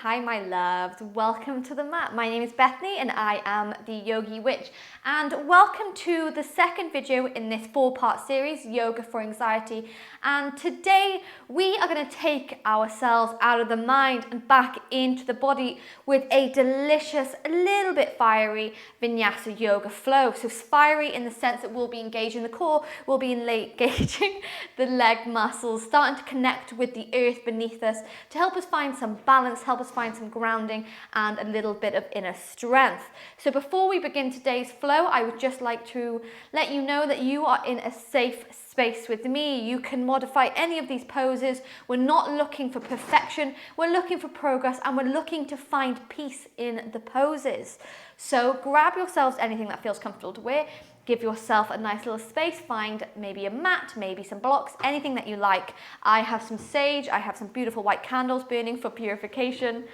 Hi my loves, welcome to the mat. My name is Bethany and I am the Yogi Witch, and welcome to the second video in this 4-part series, Yoga for Anxiety. And today we are going to take ourselves out of the mind and back into the body with a delicious, a little bit fiery Vinyasa yoga flow. So fiery in the sense that we'll be engaging the core, we'll be engaging the leg muscles, starting to connect with the earth beneath us to help us find some balance, help us find some grounding and a little bit of inner strength. So before we begin today's flow, I would just like to let you know that you are in a safe space with me. You can modify any of these poses. We're not looking for perfection, we're looking for progress, and we're looking to find peace in the poses. So grab yourselves anything that feels comfortable to wear. Give yourself a nice little space, find maybe a mat, maybe some blocks, anything that you like. I have some sage, I have some beautiful white candles burning for purification.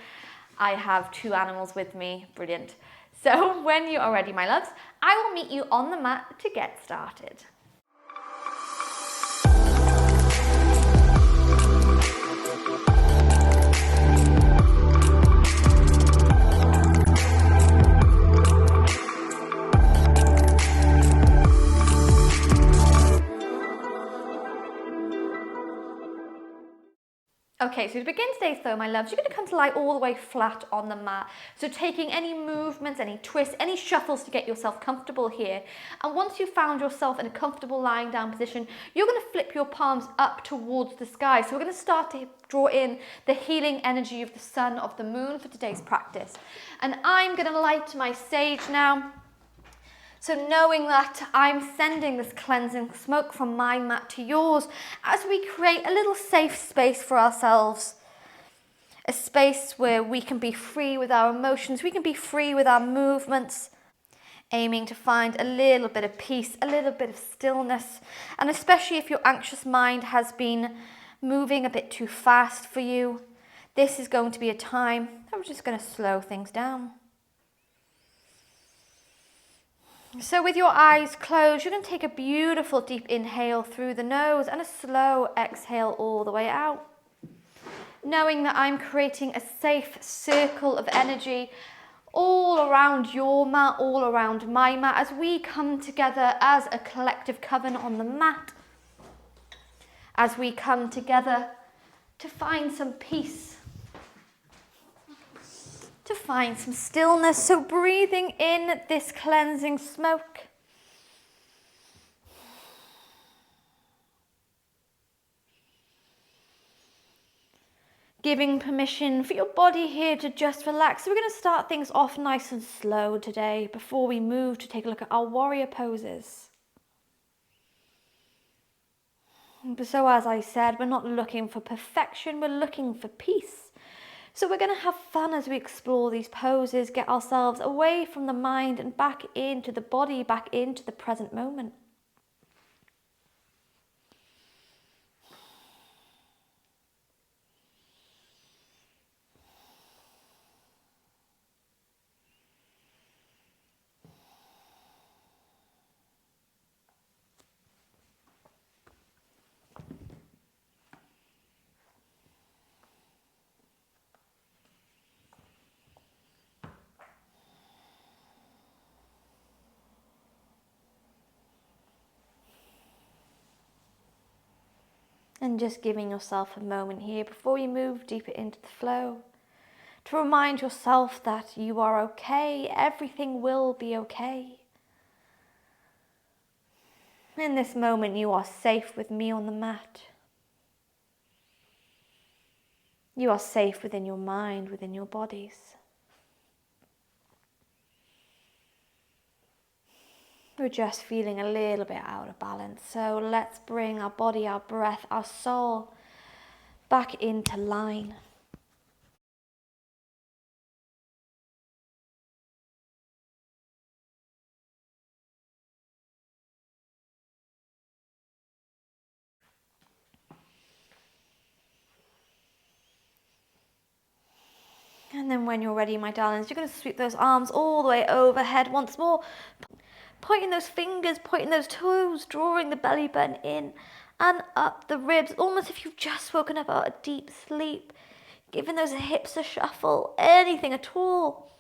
I have 2 animals with me, brilliant. So when you are ready, my loves, I will meet you on the mat to get started. Okay, so to begin today's flow, my loves, you're going to come to lie all the way flat on the mat. So taking any movements, any twists, any shuffles to get yourself comfortable here. And once you've found yourself in a comfortable lying down position, you're going to flip your palms up towards the sky. So we're going to start to draw in the healing energy of the sun, of the moon for today's practice. And I'm going to light my sage now. So knowing that I'm sending this cleansing smoke from my mat to yours as we create a little safe space for ourselves. A space where we can be free with our emotions, we can be free with our movements, aiming to find a little bit of peace, a little bit of stillness. And especially if your anxious mind has been moving a bit too fast for you, this is going to be a time that we're just going to slow things down. So with your eyes closed, you're going to take a beautiful deep inhale through the nose and a slow exhale all the way out. Knowing that I'm creating a safe circle of energy all around your mat, all around my mat, as we come together as a collective coven on the mat. As we come together to find some peace, to find some stillness. So breathing in this cleansing smoke. Giving permission for your body here to just relax. So we're going to start things off nice and slow today before we move to take a look at our warrior poses. So as I said, we're not looking for perfection, we're looking for peace. So we're going to have fun as we explore these poses, get ourselves away from the mind and back into the body, back into the present moment. And just giving yourself a moment here before you move deeper into the flow to remind yourself that you are okay, everything will be okay. In this moment you are safe with me on the mat. You are safe within your mind, within your bodies. We're just feeling a little bit out of balance. So let's bring our body, our breath, our soul back into line. And then when you're ready, my darlings, you're going to sweep those arms all the way overhead once more. Pointing those fingers, pointing those toes, drawing the belly button in and up the ribs, almost if you've just woken up out of deep sleep. giving those hips a shuffle, anything at all.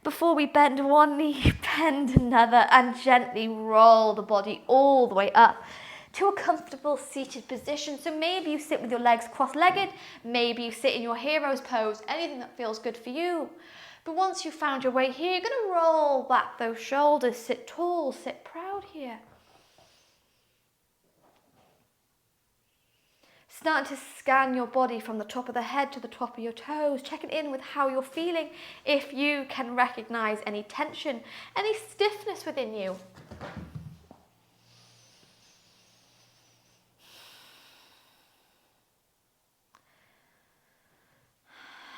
Before we bend one knee, bend another, and gently roll the body all the way up to a comfortable seated position. So maybe you sit with your legs cross-legged, maybe you sit in your hero's pose, anything that feels good for you. But once you've found your way here, you're going to roll back those shoulders, sit tall, sit proud here. Starting to scan your body from the top of the head to the top of your toes, checking in with how you're feeling, if you can recognize any tension, any stiffness within you.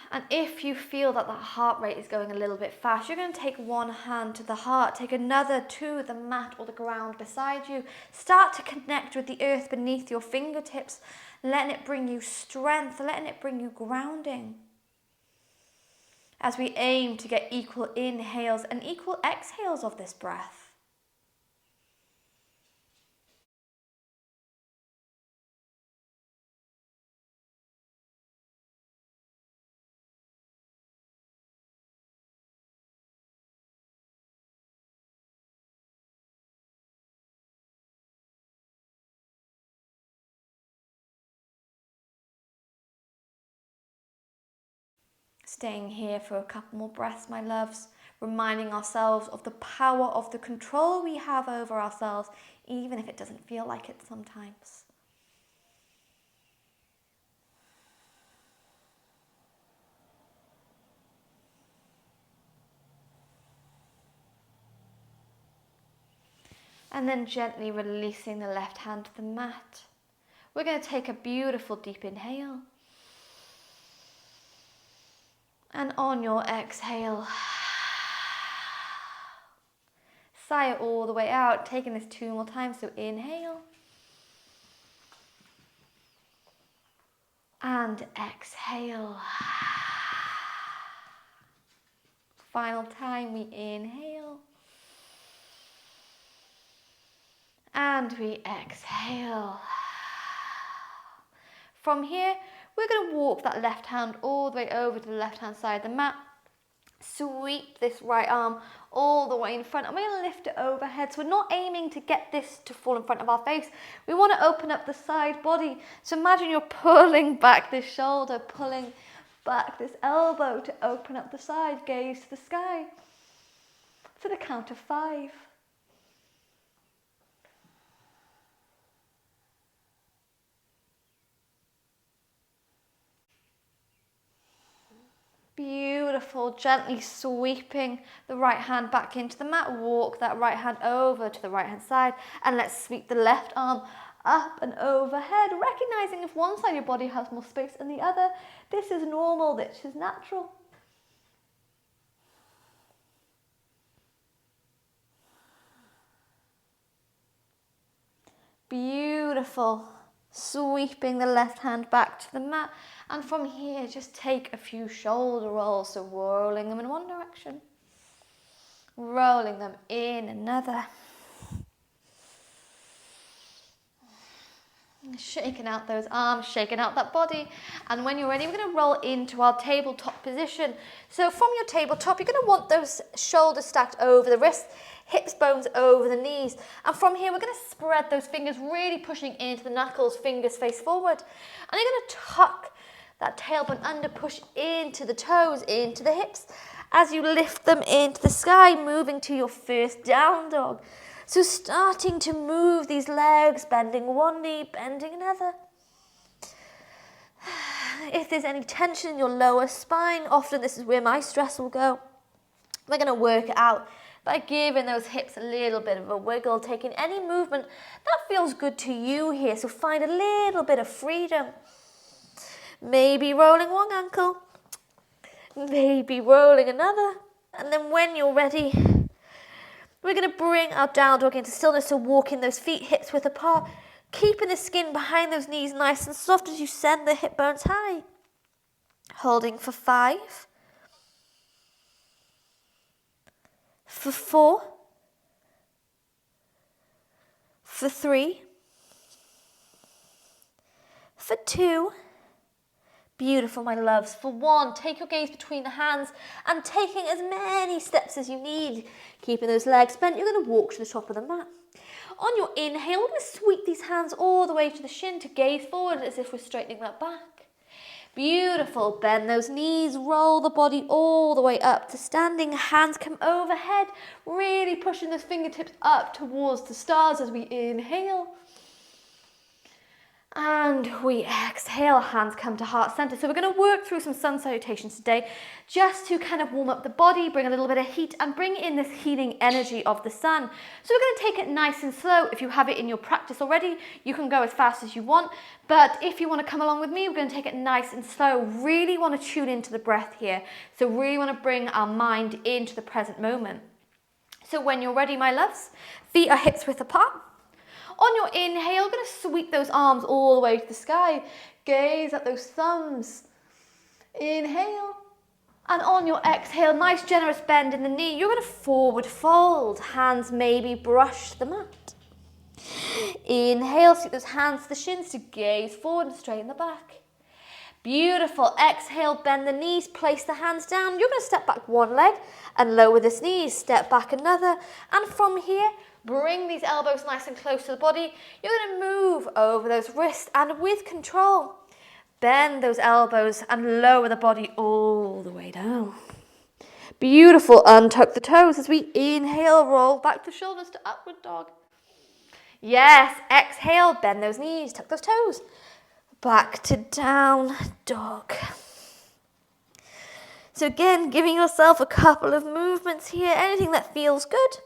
And if you feel that heart rate is going a little bit fast, you're going to take one hand to the heart, take another to the mat or the ground beside you. Start to connect with the earth beneath your fingertips, letting it bring you strength, letting it bring you grounding. As we aim to get equal inhales and equal exhales of this breath. Staying here for a couple more breaths, my loves, reminding ourselves of the power of the control we have over ourselves, even if it doesn't feel like it sometimes. And then gently releasing the left hand to the mat. We're going to take a beautiful deep inhale. And on your exhale, sigh it all the way out, taking this 2 more times. So inhale. And exhale. Final time, we inhale. And we exhale. From here, we're going to walk that left hand all the way over to the left hand side of the mat. Sweep this right arm all the way in front, and we're going to lift it overhead. So we're not aiming to get this to fall in front of our face. We want to open up the side body. So imagine you're pulling back this shoulder, pulling back this elbow to open up the side, gaze to the sky. For the count of 5. Beautiful, gently sweeping the right hand back into the mat. Walk that right hand over to the right hand side, and let's sweep the left arm up and overhead, recognizing if one side of your body has more space than the other. This is normal, this is natural. Beautiful. Sweeping the left hand back to the mat, and from here just take a few shoulder rolls, so rolling them in one direction, rolling them in another, shaking out those arms, shaking out that body. And when you're ready, we're going to roll into our tabletop position. So from your tabletop, you're going to want those shoulders stacked over the wrists, hips, bones over the knees. And from here, we're going to spread those fingers, really pushing into the knuckles, fingers face forward. And you're going to tuck that tailbone under, push into the toes, into the hips, as you lift them into the sky, moving to your first down dog. So starting to move these legs, bending one knee, bending another. If there's any tension in your lower spine, often this is where my stress will go. We're going to work it out by giving those hips a little bit of a wiggle, taking any movement that feels good to you here. So find a little bit of freedom. Maybe rolling one ankle, maybe rolling another. And then when you're ready, we're going to bring our down dog into stillness, so walking those feet hips width apart, keeping the skin behind those knees nice and soft as you send the hip bones high. Holding for 5, for 4, for 3, for 2, Beautiful, my loves. For 1, take your gaze between the hands and taking as many steps as you need. Keeping those legs bent, you're going to walk to the top of the mat. On your inhale, we're going to sweep these hands all the way to the shin to gaze forward as if we're straightening that back. Beautiful. Bend those knees, roll the body all the way up to standing. Hands come overhead, really pushing those fingertips up towards the stars as we inhale. And we exhale, hands come to heart center. So we're going to work through some sun salutations today just to kind of warm up the body, bring a little bit of heat and bring in this healing energy of the sun. So we're going to take it nice and slow. If you have it in your practice already, you can go as fast as you want. But if you want to come along with me, we're going to take it nice and slow. Really want to tune into the breath here. So really want to bring our mind into the present moment. So when you're ready, my loves, feet are hips width apart. On your inhale, you're going to sweep those arms all the way to the sky. Gaze at those thumbs. Inhale. And on your exhale, nice generous bend in the knee. You're going to forward fold. Hands maybe brush the mat. Inhale, sweep those hands to the shins to gaze forward and straighten the back. Beautiful. Exhale, bend the knees, place the hands down. You're going to step back 1 leg and lower this knee. Step back another. And from here, bring these elbows nice and close to the body. You're going to move over those wrists and with control, bend those elbows and lower the body all the way down. Beautiful. Untuck the toes as we inhale, roll back the shoulders to upward dog. Yes. Exhale, bend those knees, tuck those toes. Back to down dog. So again, giving yourself a couple of movements here, anything that feels good.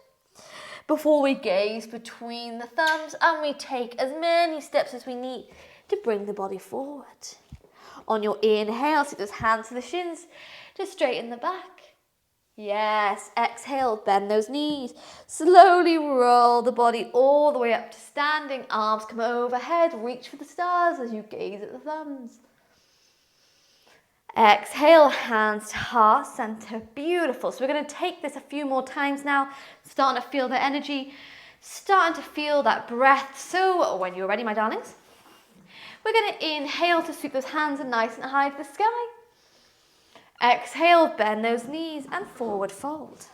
Before we gaze between the thumbs and we take as many steps as we need to bring the body forward. On your inhale, take those hands to the shins to straighten the back. Yes, exhale, bend those knees. Slowly roll the body all the way up to standing. Arms come overhead, reach for the stars as you gaze at the thumbs. Exhale, hands to heart center. Beautiful. So we're going to take this a few more times now. Starting to feel the energy, starting to feel that breath. So when you're ready, my darlings, we're going to inhale to sweep those hands nice and high to the sky. Exhale, bend those knees and forward fold.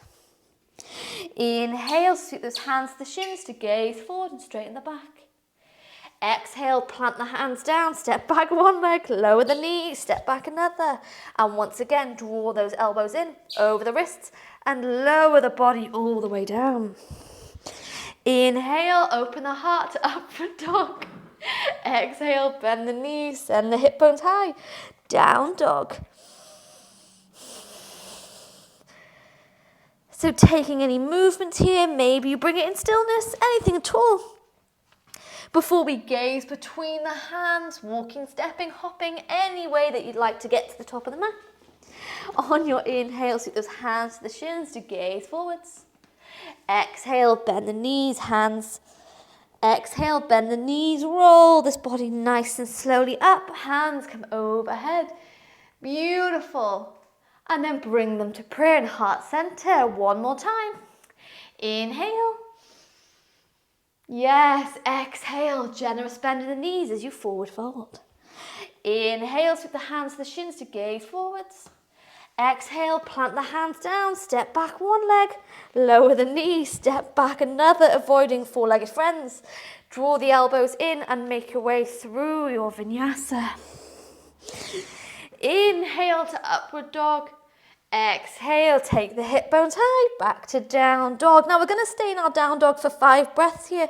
Inhale, sweep those hands to the shins to gaze forward and straighten the back. Exhale, plant the hands down, step back 1 leg, lower the knee, step back another. And once again, draw those elbows in, over the wrists, and lower the body all the way down. Inhale, open the heart to upward dog. Exhale, bend the knees, send the hip bones high, down dog. So taking any movements here, maybe you bring it in stillness, anything at all. Before we gaze between the hands, walking, stepping, hopping, any way that you'd like to get to the top of the mat. On your inhale, sweep those hands to the shins to gaze forwards. Exhale, bend the knees, hands. Exhale, bend the knees, roll this body nice and slowly up. Hands come overhead. Beautiful. And then bring them to prayer in heart center. 1 more time. Inhale. Yes, exhale, generous bend in the knees as you forward fold. Inhale, sweep the hands to the shins to gaze forwards. Exhale, plant the hands down, step back 1 leg, lower the knee, step back another, avoiding 4-legged friends. Draw the elbows in and make your way through your vinyasa. Inhale to upward dog. Exhale, take the hip bones high, back to down dog. Now we're going to stay in our down dog for 5 breaths here.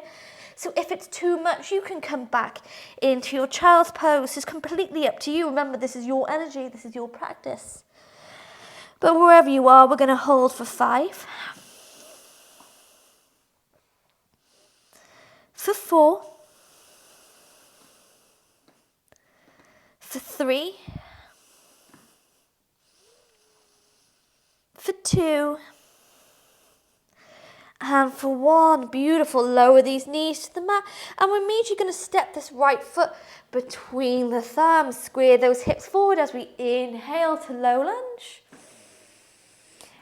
So if it's too much, you can come back into your child's pose. It's completely up to you. Remember, this is your energy, this is your practice. But wherever you are, we're going to hold for 5. For 4. For 3. For 2, and for 1. Beautiful. Lower these knees to the mat, and we're immediately going to step this right foot between the thumbs. Square those hips forward as we inhale to low lunge.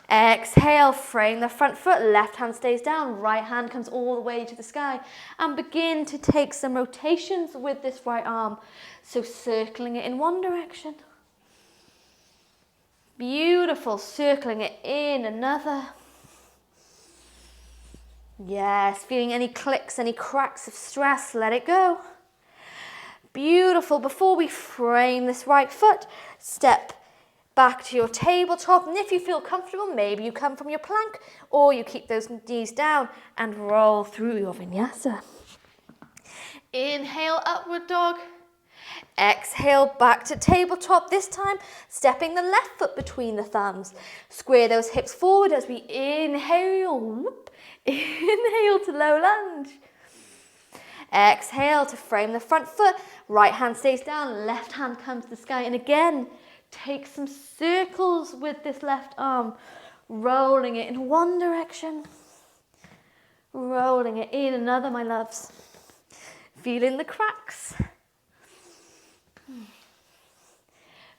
Exhale, frame the front foot, left hand stays down, right hand comes all the way to the sky, and begin to take some rotations with this right arm. So circling it in one direction Beautiful, circling it in, another. Yes, feeling any clicks, any cracks of stress, let it go. Beautiful. Before we frame this right foot, step back to your tabletop, and if you feel comfortable, maybe you come from your plank or you keep those knees down and roll through your vinyasa. Inhale, upward dog. Exhale, back to tabletop. This time, stepping the left foot between the thumbs. Square those hips forward as we inhale. Whoop. Inhale to low lunge. Exhale to frame the front foot. Right hand stays down, left hand comes to the sky. And again, take some circles with this left arm, rolling it in one direction, rolling it in another, my loves. Feeling the cracks.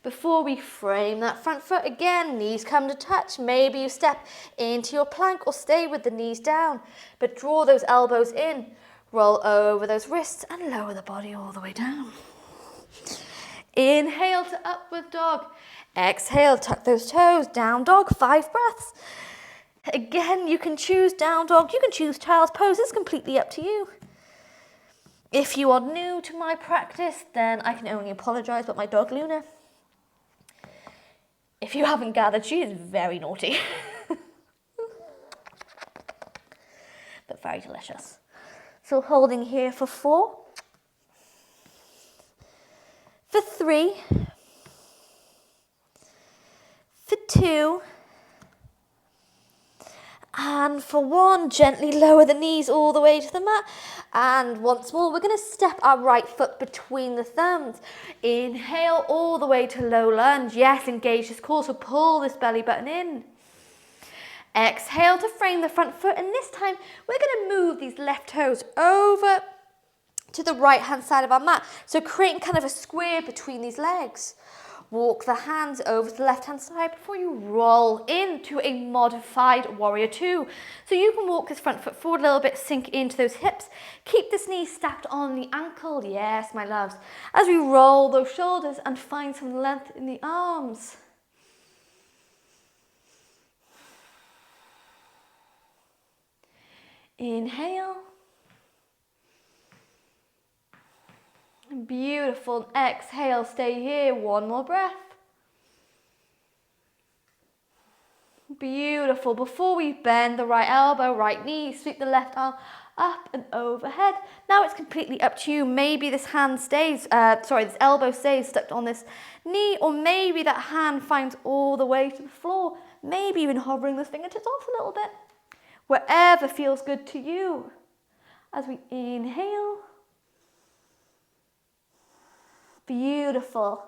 Before we frame that front foot, again, knees come to touch. Maybe you step into your plank or stay with the knees down, but draw those elbows in, roll over those wrists and lower the body all the way down. Inhale to upward dog. Exhale, tuck those toes, down dog, 5 breaths. Again, you can choose down dog, you can choose child's pose, it's completely up to you. If you are new to my practice, then I can only apologise, but my dog Luna, if you haven't gathered, she is very naughty. But very delicious. So holding here for 4, for 3, for 2, and for 1, gently lower the knees all the way to the mat. And once more, we're going to step our right foot between the thumbs. Inhale all the way to low lunge. Yes, engage this core, so pull this belly button in. Exhale to frame the front foot, and this time we're going to move these left toes over to the right hand side of our mat. So creating kind of a square between these legs. Walk the hands over to the left hand side before you roll into a modified warrior 2. So you can walk this front foot forward a little bit, sink into those hips. Keep this knee stacked on the ankle. Yes, my loves. As we roll those shoulders and find some length in the arms. Inhale. Beautiful. Exhale, stay here. 1 more breath. Beautiful. Before we bend the right elbow, right knee, sweep the left arm up and overhead. Now it's completely up to you. Maybe this hand stays, this elbow stays stuck on this knee, or maybe that hand finds all the way to the floor. Maybe even hovering those fingertips off a little bit. Wherever feels good to you. As we inhale. Beautiful.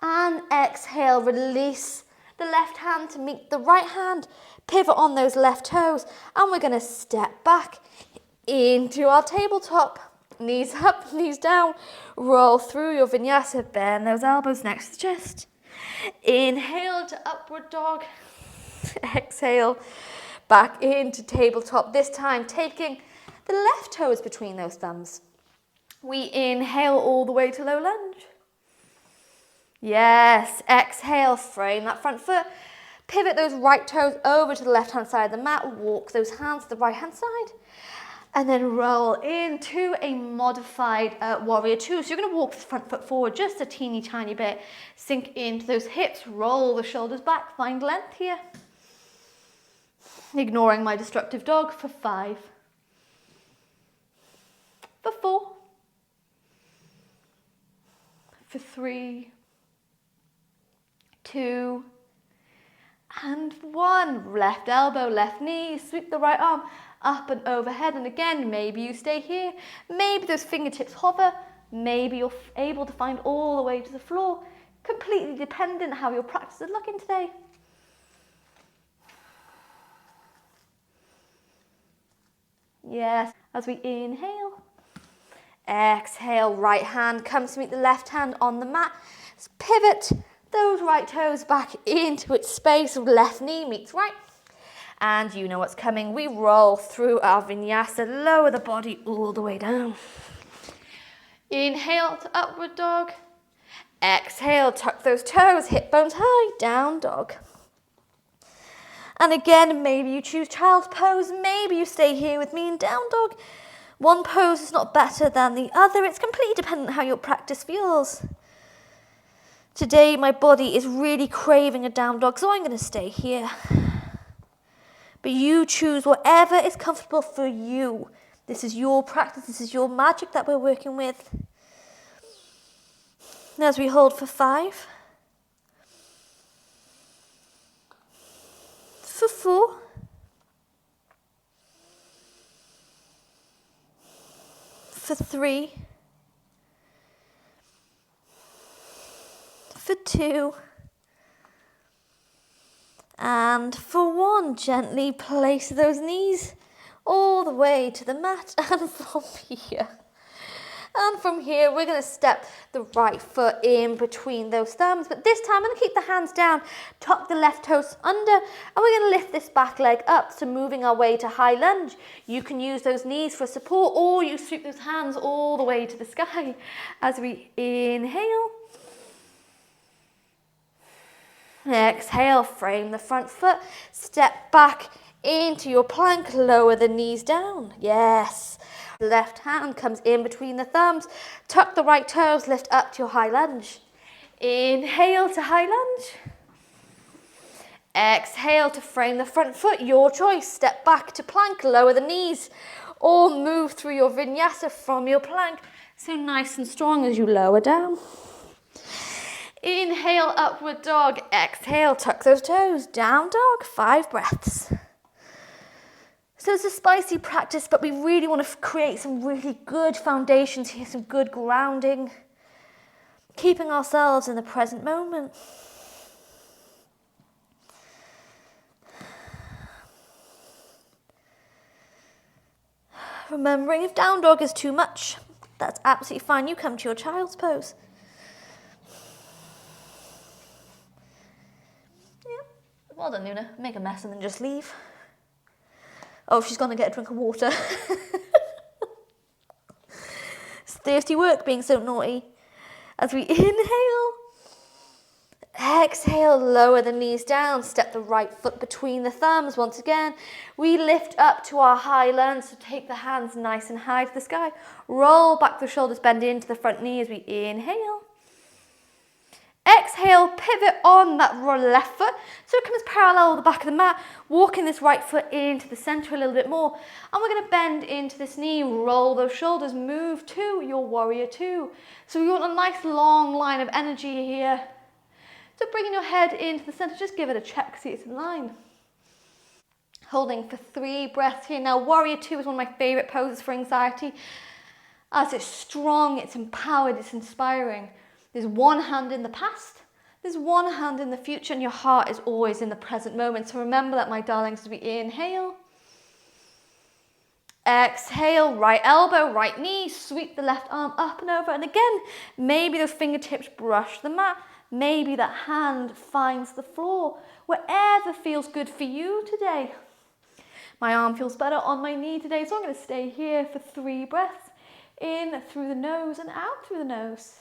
And exhale, release the left hand to meet the right hand. Pivot on those left toes. And we're going to step back into our tabletop. Knees up, knees down. Roll through your vinyasa. Bend those elbows next to the chest. Inhale to upward dog. Exhale, back into tabletop. This time taking the left toes between those thumbs. We inhale all the way to low lunge. Yes, exhale, frame that front foot. Pivot those right toes over to the left hand side of the mat. Walk those hands to the right hand side. And then roll into a modified warrior 2. So you're going to walk this front foot forward just a teeny tiny bit. Sink into those hips, roll the shoulders back, find length here. Ignoring my destructive dog for 5. For 4. For 3, 2, and 1. Left elbow, left knee, sweep the right arm up and overhead. And again, maybe you stay here. Maybe those fingertips hover. Maybe you're able to find all the way to the floor. Completely dependent how your practice is looking today. Yes, as we inhale. Exhale, right hand comes to meet the left hand on the mat. Let's pivot those right toes back into its space. Left knee meets right. And you know what's coming. We roll through our vinyasa. Lower the body all the way down. Inhale to upward dog. Exhale, tuck those toes, hip bones high, down dog. And again, maybe you choose child's pose, maybe you stay here with me in down dog. One pose is not better than the other. It's completely dependent on how your practice feels. Today, my body is really craving a down dog, so I'm going to stay here. But you choose whatever is comfortable for you. This is your practice. This is your magic that we're working with. And as we hold for 5, for 4, for 3, for 2, and for 1. Gently place those knees all the way to the mat, and from here. And from here, we're going to step the right foot in between those thumbs. But this time, I'm going to keep the hands down, tuck the left toes under, and we're going to lift this back leg up. So moving our way to high lunge. You can use those knees for support, or you sweep those hands all the way to the sky. As we inhale. Exhale, frame the front foot. Step back into your plank, lower the knees down. Yes. Left hand comes in between the thumbs. Tuck the right toes, lift up to your high lunge. Inhale to high lunge. Exhale to frame the front foot, your choice. Step back to plank, lower the knees, or move through your vinyasa from your plank. So nice and strong as you lower down. Inhale, upward dog. Exhale, tuck those toes, down dog. 5 breaths. So it's a spicy practice, but we really want to create some really good foundations here, some good grounding, keeping ourselves in the present moment. Remembering if down dog is too much, that's absolutely fine. You come to your child's pose. Yeah, well done, Luna. Make a mess and then just leave. Oh, she's going to get a drink of water. It's thirsty work being so naughty. As we inhale, exhale, lower the knees down, step the right foot between the thumbs. Once again, we lift up to our high lunge, so take the hands nice and high to the sky. Roll back the shoulders, bend into the front knee as we inhale. Exhale, pivot on that left foot so it comes parallel with the back of the mat. Walking this right foot into the center a little bit more. And we're going to bend into this knee, roll those shoulders, move to your warrior 2. So we want a nice long line of energy here. So bringing your head into the center, just give it a check, see it's in line. Holding for 3 breaths here. Now, warrior 2 is one of my favorite poses for anxiety, as it's strong, it's empowered, it's inspiring. There's one hand in the past, there's one hand in the future, and your heart is always in the present moment. So remember that, my darlings, as we inhale. Exhale, right elbow, right knee, sweep the left arm up and over. And again, maybe those fingertips brush the mat. Maybe that hand finds the floor. Whatever feels good for you today. My arm feels better on my knee today, so I'm going to stay here for 3 breaths. In through the nose and out through the nose.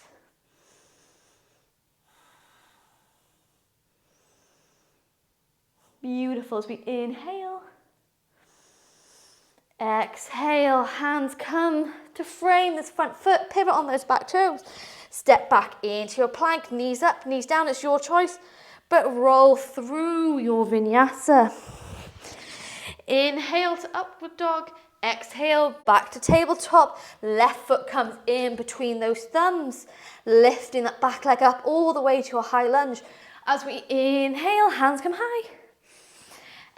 Beautiful. As we inhale. Exhale, hands come to frame this front foot, pivot on those back toes. Step back into your plank, knees up, knees down, it's your choice, but roll through your vinyasa. Inhale to upward dog, exhale, back to tabletop, left foot comes in between those thumbs, lifting that back leg up all the way to a high lunge. As we inhale, hands come high.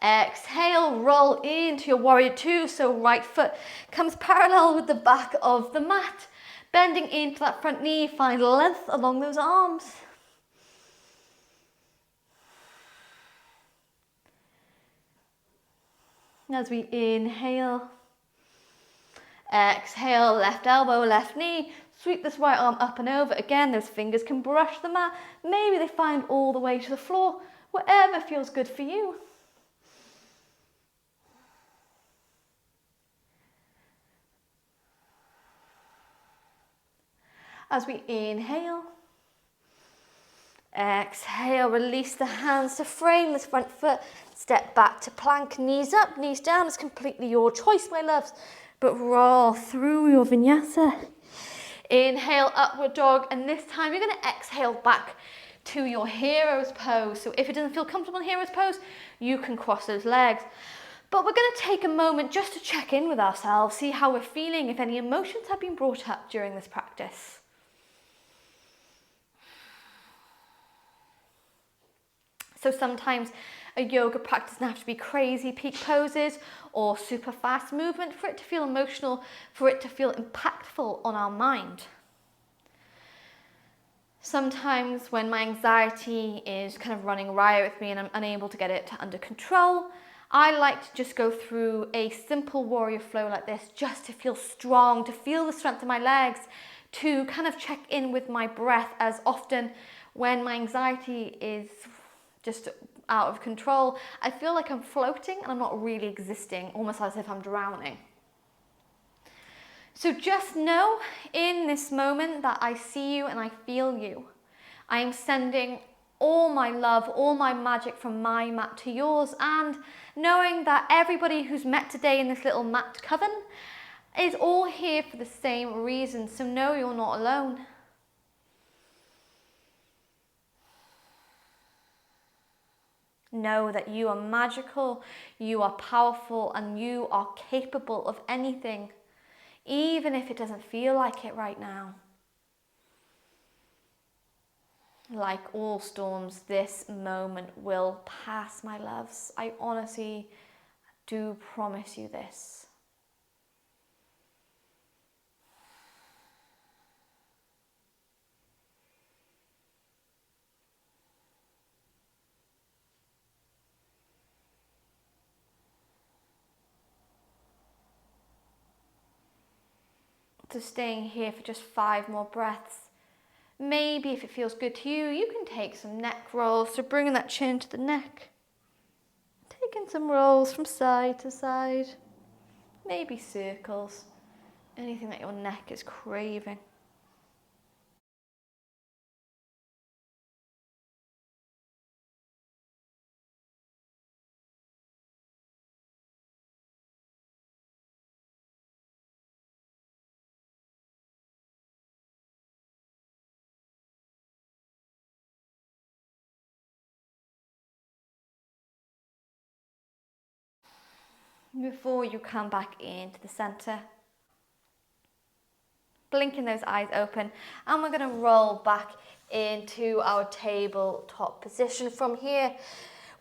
Exhale, roll into your warrior 2, so right foot comes parallel with the back of the mat. Bending into that front knee, find length along those arms. As we inhale, exhale, left elbow, left knee, sweep this right arm up and over. Again, those fingers can brush the mat. Maybe they find all the way to the floor, whatever feels good for you. As we inhale, Exhale, release the hands to frame this front foot. Step back to plank, knees up, knees down. It's completely your choice, my loves. But roll through your vinyasa. Inhale, upward dog. And this time you're going to exhale back to your hero's pose. So if it doesn't feel comfortable in hero's pose, you can cross those legs. But we're going to take a moment just to check in with ourselves, see how we're feeling, if any emotions have been brought up during this practice. So sometimes a yoga practice doesn't have to be crazy peak poses or super fast movement for it to feel emotional, for it to feel impactful on our mind. Sometimes when my anxiety is kind of running riot with me and I'm unable to get it under control, I like to just go through a simple warrior flow like this, just to feel strong, to feel the strength in my legs, to kind of check in with my breath, as often when my anxiety is just out of control, I feel like I'm floating and I'm not really existing, almost as if I'm drowning. So just know in this moment that I see you and I feel you. I am sending all my love, all my magic from my mat to yours, and knowing that everybody who's met today in this little mat coven is all here for the same reason. So know you're not alone. Know that you are magical, you are powerful, and you are capable of anything, even if it doesn't feel like it right now. Like all storms, this moment will pass, my loves. I honestly do promise you this. So staying here for just 5 more breaths. Maybe if it feels good to you, you can take some neck rolls, so bringing that chin to the neck. Taking some rolls from side to side. Maybe circles. Anything that your neck is craving. Before you come back into the center, blinking those eyes open, and we're going to roll back into our tabletop position. From here,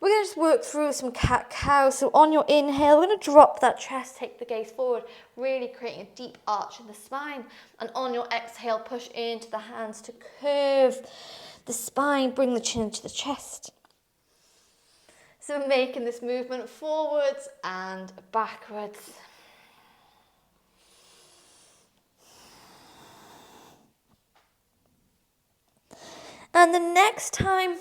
we're going to just work through some cat-cow. So on your inhale, we're going to drop that chest, take the gaze forward, really creating a deep arch in the spine. And on your exhale, push into the hands to curve the spine, bring the chin to the chest. So making this movement forwards and backwards. And the next time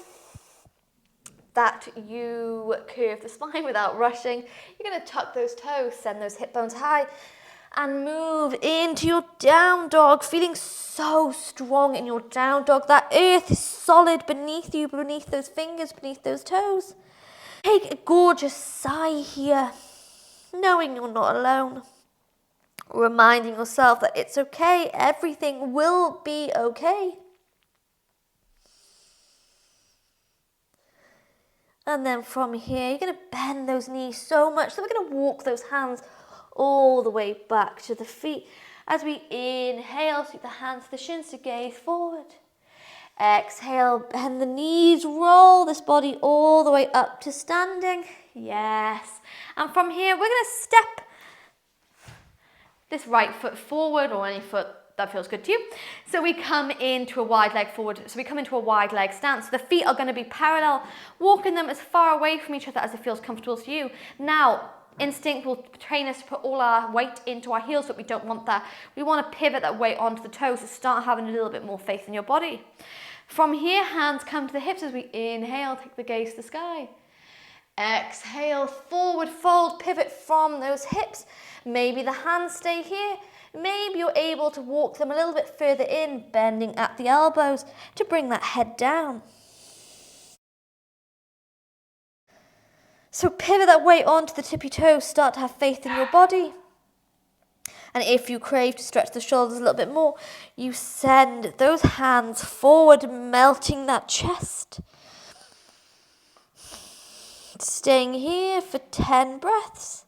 that you curve the spine without rushing, you're going to tuck those toes, send those hip bones high, and move into your down dog, feeling so strong in your down dog. That earth is solid beneath you, beneath those fingers, beneath those toes. Take a gorgeous sigh here, knowing you're not alone. Reminding yourself that it's okay, everything will be okay. And then from here, you're going to bend those knees so much that we're going to walk those hands all the way back to the feet. As we inhale, sweep the hands to the shins to gaze forward. Exhale, bend the knees, roll this body all the way up to standing. Yes. And from here, we're going to step this right foot forward, or any foot that feels good to you. So we come into a wide leg forward. So we come into a wide leg stance. The feet are going to be parallel, walking them as far away from each other as it feels comfortable to you. Now, instinct will train us to put all our weight into our heels, but we don't want that. We want to pivot that weight onto the toes, so start having a little bit more faith in your body. From here, hands come to the hips as we inhale, take the gaze to the sky. Exhale, forward fold, pivot from those hips. Maybe the hands stay here. Maybe you're able to walk them a little bit further in, bending at the elbows to bring that head down. So pivot that weight onto the tippy toes, start to have faith in your body. And if you crave to stretch the shoulders a little bit more, you send those hands forward, melting that chest. Staying here for 10 breaths.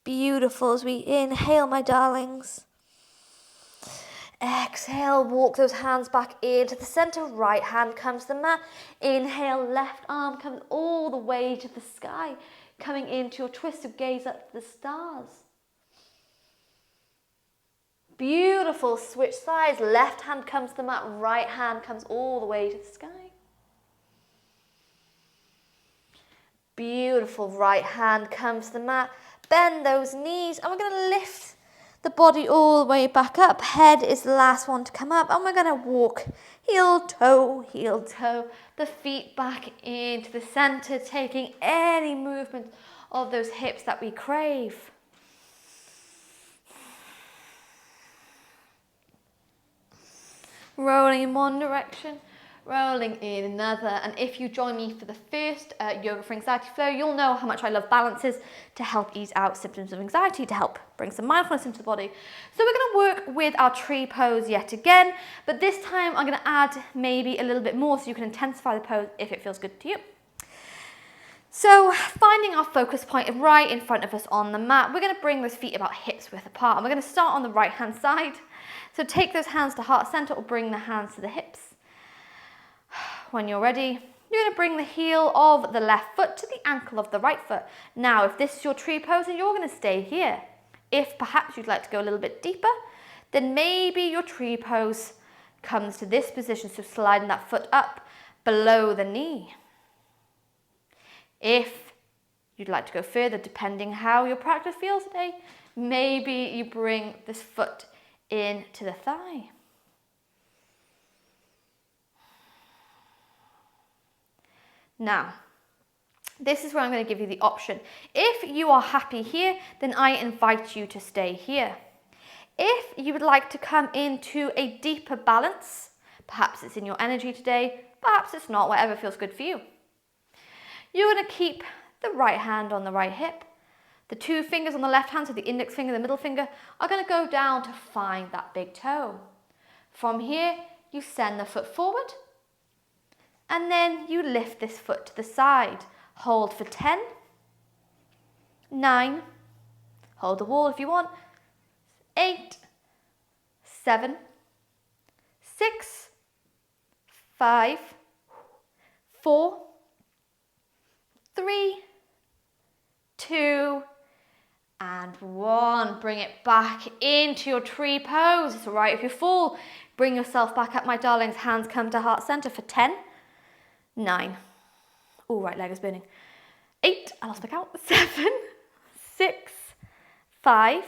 Beautiful as we inhale, my darlings. Exhale, walk those hands back into the center. Right hand comes to the mat. Inhale, left arm comes all the way to the sky. Coming into your twist of gaze up to the stars. Beautiful, switch sides. Left hand comes to the mat. Right hand comes all the way to the sky. Beautiful, right hand comes to the mat. Bend those knees and we're going to lift the body all the way back up. Head is the last one to come up and we're going to walk heel, toe, the feet back into the center, taking any movement of those hips that we crave. Rolling in one direction, rolling in another. And if you join me for the first Yoga for Anxiety flow, you'll know how much I love balances to help ease out symptoms of anxiety, to help bring some mindfulness into the body. So we're going to work with our tree pose yet again, but this time I'm going to add maybe a little bit more so you can intensify the pose if it feels good to you. So finding our focus point right in front of us on the mat, we're going to bring those feet about hips width apart, and we're going to start on the right hand side. So take those hands to heart center or bring the hands to the hips. When you're ready, you're going to bring the heel of the left foot to the ankle of the right foot. Now, if this is your tree pose, then you're going to stay here. If perhaps you'd like to go a little bit deeper, then maybe your tree pose comes to this position, so sliding that foot up below the knee. If you'd like to go further, depending how your practice feels today, maybe you bring this foot into the thigh. Now, this is where I'm going to give you the option. If you are happy here, then I invite you to stay here. If you would like to come into a deeper balance, perhaps it's in your energy today, perhaps it's not, whatever feels good for you. You're going to keep the right hand on the right hip. The two fingers on the left hand, so the index finger, the middle finger, are going to go down to find that big toe. From here, you send the foot forward, and then you lift this foot to the side. Hold for 10, 9, hold the wall if you want, 8, 7, 6, 5, 4, 3, 2, and 1. Bring it back into your tree pose. It's all right if you fall. Bring yourself back up, my darlings. Hands come to heart center for 10, 9. Oh, right leg is burning. 8, I lost my count. 7, 6, 5,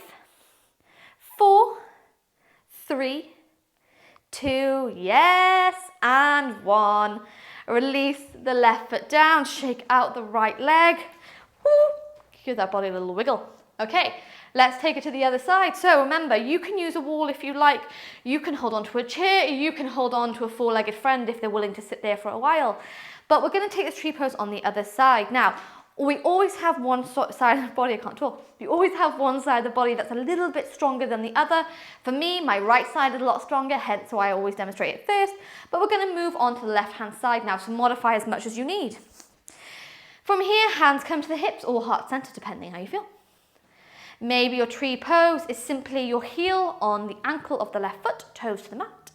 4, 3, 2, yes, and 1. Release the left foot down, shake out the right leg. Woo. Give that body a little wiggle. Okay, let's take it to the other side. So remember, you can use a wall if you like. You can hold on to a chair. You can hold on to a four-legged friend if they're willing to sit there for a while. But we're going to take this tree pose on the other side. Now, we always have one side of the body, I can't talk. We always have one side of the body that's a little bit stronger than the other. For me, my right side is a lot stronger, hence why I always demonstrate it first. But we're going to move on to the left-hand side now to modify as much as you need. From here, hands come to the hips or heart center, depending how you feel. Maybe your tree pose is simply your heel on the ankle of the left foot, toes to the mat.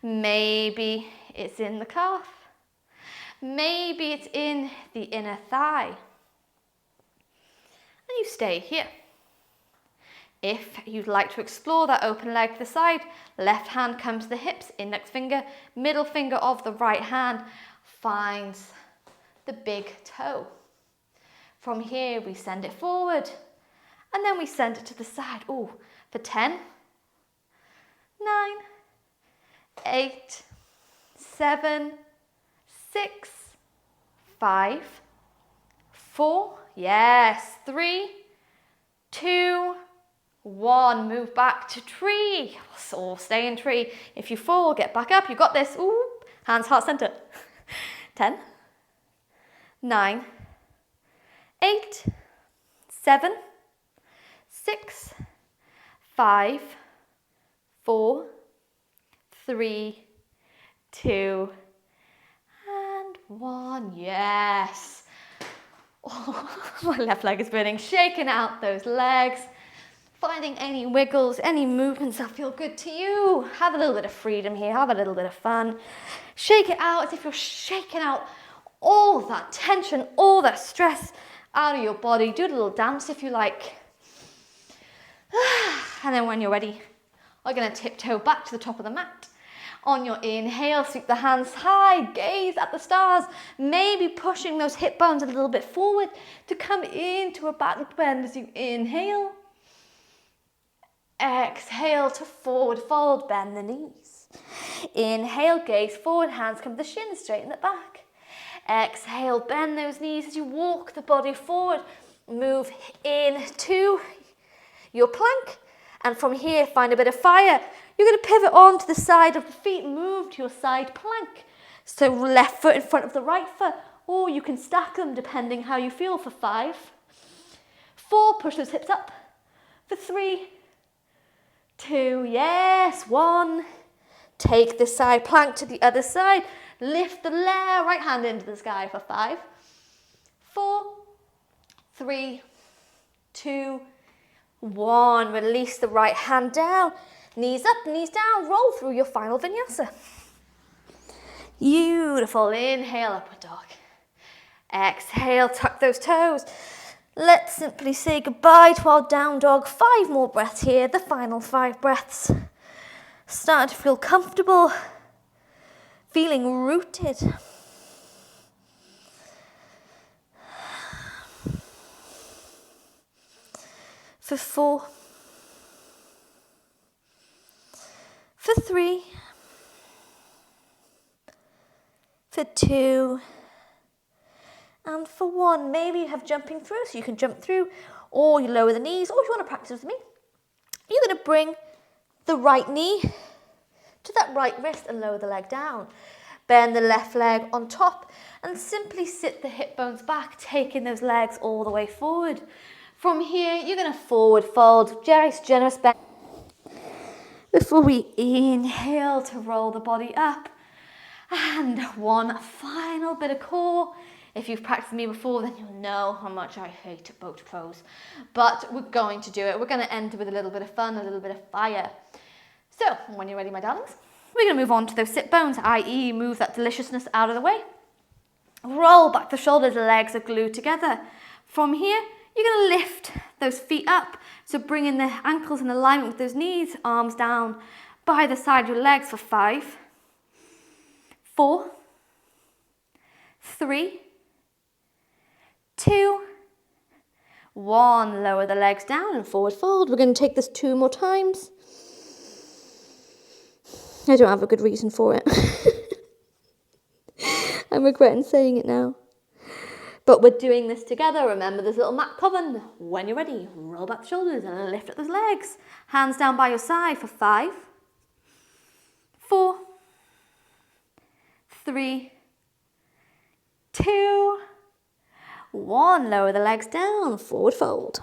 Maybe it's in the calf. Maybe it's in the inner thigh. And you stay here. If you'd like to explore that open leg to the side, left hand comes to the hips, index finger, middle finger of the right hand finds the big toe. From here, we send it forward, and then we send it to the side. Ooh, for 10, 9, 8, 7, 6, 5, 4, yes, 3, 2, 1. Move back to tree, or stay in tree. If you fall, get back up. You got this. Ooh. Hands heart center. 10, 9, 8, 7, 6, 5, 4, 3, 2, and 1. Yes. Oh, my left leg is burning. Shaking out those legs. Finding any wiggles, any movements that feel good to you. Have a little bit of freedom here. Have a little bit of fun. Shake it out as if you're shaking out all that tension, all that stress out of your body. Do a little dance if you like. And then when you're ready, we're going to tiptoe back to the top of the mat. On your inhale, sweep the hands high, gaze at the stars, maybe pushing those hip bones a little bit forward to come into a back bend as you inhale. Exhale to forward fold, bend the knees. Inhale, gaze forward, hands come to the shins, straighten the back. Exhale, bend those knees as you walk the body forward. Move into your plank. And from here, find a bit of fire. You're going to pivot onto the side of the feet, move to your side plank. So left foot in front of the right foot, or you can stack them depending how you feel for 5. 4, push those hips up. For 3, 2, yes, 1. Take the side plank to the other side. Lift the right hand into the sky for 5, 4, 3, 2, 1. Release the right hand down. Knees up, knees down. Roll through your final vinyasa. Beautiful. Inhale, upward dog. Exhale, tuck those toes. Let's simply say goodbye to our down dog. 5 more breaths here. The final 5 breaths. Starting to feel comfortable. Feeling rooted. For 4. For 3. For 2. And for 1. Maybe you have jumping through, so you can jump through, or you lower the knees, or if you want to practice with me, you're going to bring the right knee to that right wrist and lower the leg down. Bend the left leg on top and simply sit the hip bones back, taking those legs all the way forward. From here, you're going to forward fold, generous bend. Before we inhale to roll the body up. And 1 final bit of core. If you've practiced me before, then you'll know how much I hate boat pose. But we're going to do it. We're going to end with a little bit of fun, a little bit of fire. So, when you're ready, my darlings, we're going to move on to those sit bones, i.e. move that deliciousness out of the way. Roll back the shoulders, legs are glued together. From here, you're going to lift those feet up. So bringing the ankles in alignment with those knees, arms down by the side of your legs for 5, 4, 3, 2, 1. Lower the legs down and forward fold. We're going to take this 2 more times. I don't have a good reason for it. I'm regretting saying it now. But we're doing this together. Remember this little mat coven. When you're ready, roll back the shoulders and lift up those legs. Hands down by your side for 5, 4, 3, 2, 1. Lower the legs down, forward fold.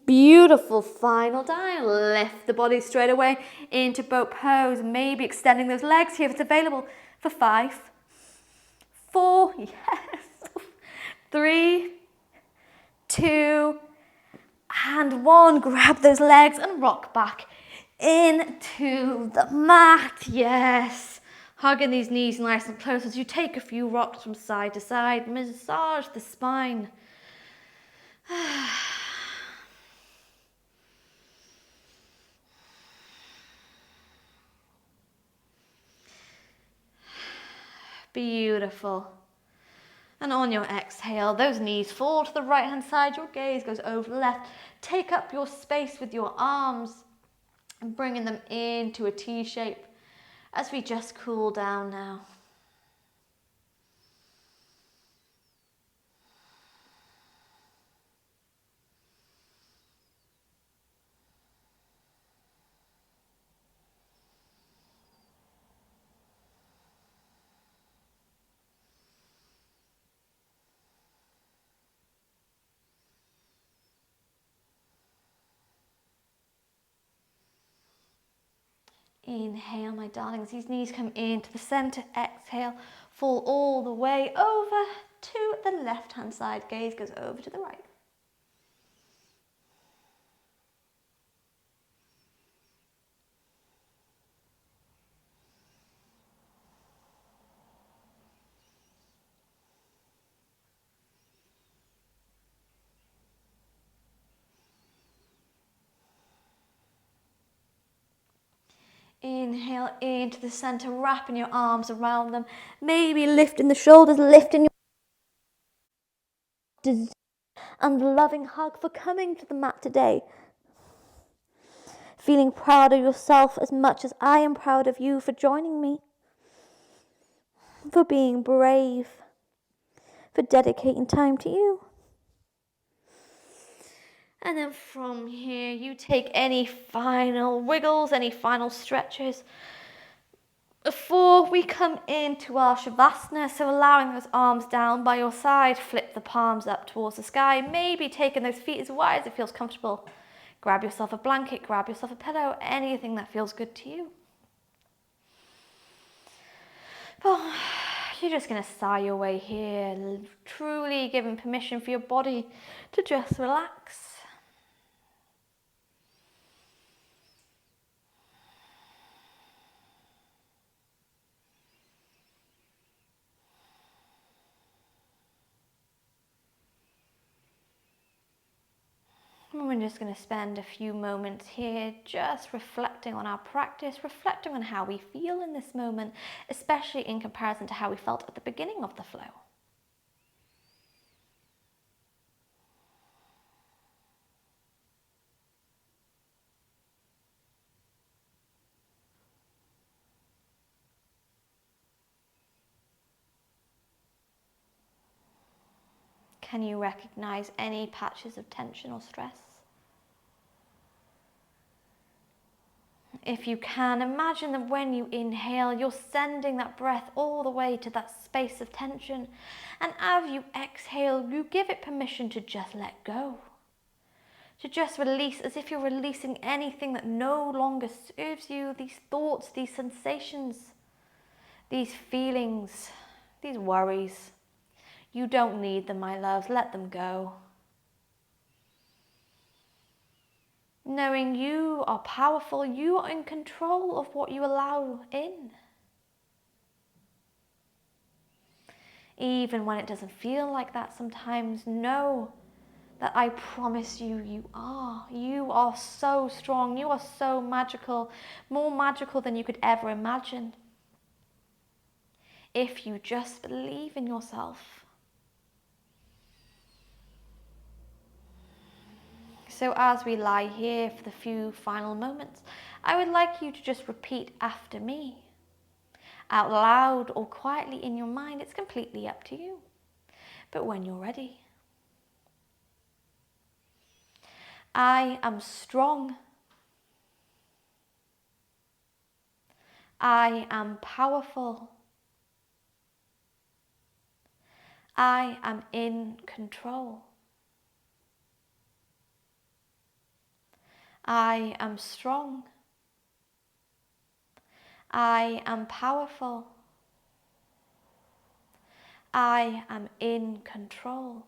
Beautiful final dive. Lift the body straight away into boat pose. Maybe extending those legs here if it's available for 5, 4, yes, 3, 2, and 1. Grab those legs and rock back into the mat. Yes. Hugging these knees nice and close as you take a few rocks from side to side. Massage the spine. Beautiful. And on your exhale, those knees fall to the right hand side, your gaze goes over the left. Take up your space with your arms. and bringing them into a T shape as we just cool down now. Inhale, my darlings, these knees come into the center. Exhale, fall all the way over to the left-hand side. Gaze goes over to the right. Inhale into the center, wrapping your arms around them. Maybe lifting the shoulders, lifting your and loving hug for coming to the mat today. Feeling proud of yourself as much as I am proud of you for joining me. For being brave. For dedicating time to you. And then from here, you take any final wiggles, any final stretches before we come into our Savasana. So allowing those arms down by your side, flip the palms up towards the sky, maybe taking those feet as wide as it feels comfortable. Grab yourself a blanket, grab yourself a pillow, anything that feels good to you. Oh, you're just going to sigh your way here, truly giving permission for your body to just relax. And we're just going to spend a few moments here just reflecting on our practice, reflecting on how we feel in this moment, especially in comparison to how we felt at the beginning of the flow. Can you recognize any patches of tension or stress? If you can, imagine that when you inhale, you're sending that breath all the way to that space of tension. And as you exhale, you give it permission to just let go. To just release, as if you're releasing anything that no longer serves you, these thoughts, these sensations, these feelings, these worries. You don't need them, my loves, let them go. Knowing you are powerful, you are in control of what you allow in. Even when it doesn't feel like that sometimes, know that I promise you, you are. You are so strong, you are so magical, more magical than you could ever imagine. If you just believe in yourself. So as we lie here for the few final moments, I would like you to just repeat after me. Out loud or quietly in your mind, it's completely up to you. But when you're ready. I am strong. I am powerful. I am in control. I am strong. I am powerful. I am in control.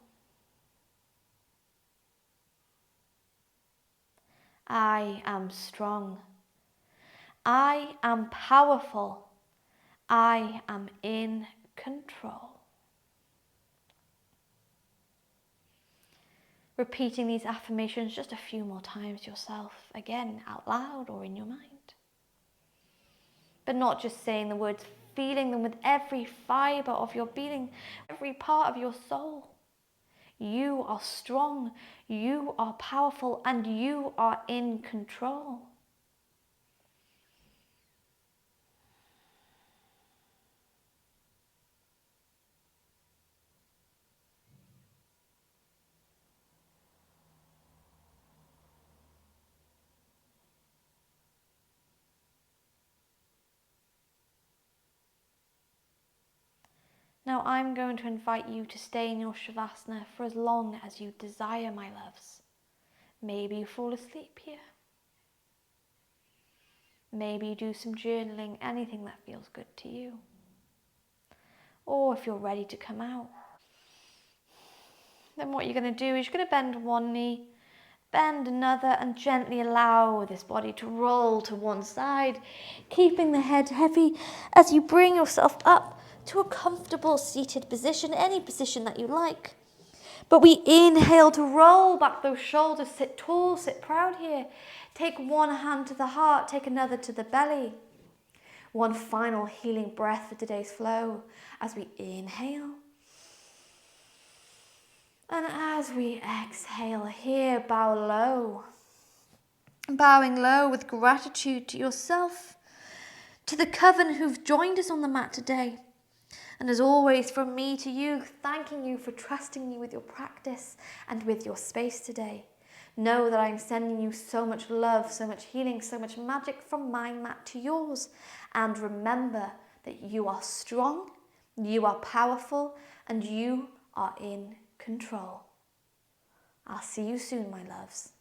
I am strong. I am powerful. I am in control. Repeating these affirmations just a few more times yourself, again out loud or in your mind. But not just saying the words, feeling them with every fibre of your being, every part of your soul. You are strong, you are powerful, and you are in control. I'm going to invite you to stay in your Savasana for as long as you desire, my loves. Maybe you fall asleep here. Maybe you do some journaling, anything that feels good to you. Or if you're ready to come out, then what you're going to do is you're going to bend one knee, bend another, and gently allow this body to roll to one side, keeping the head heavy as you bring yourself up to a comfortable seated position, any position that you like. But we inhale to roll back those shoulders, sit tall, sit proud here. Take one hand to the heart, take another to the belly. One final healing breath for today's flow as we inhale. And as we exhale here, bow low. Bowing low with gratitude to yourself, to the coven who've joined us on the mat today. And as always, from me to you, thanking you for trusting me with your practice and with your space today. Know that I'm sending you so much love, so much healing, so much magic from my mat to yours. And remember that you are strong, you are powerful, and you are in control. I'll see you soon, my loves.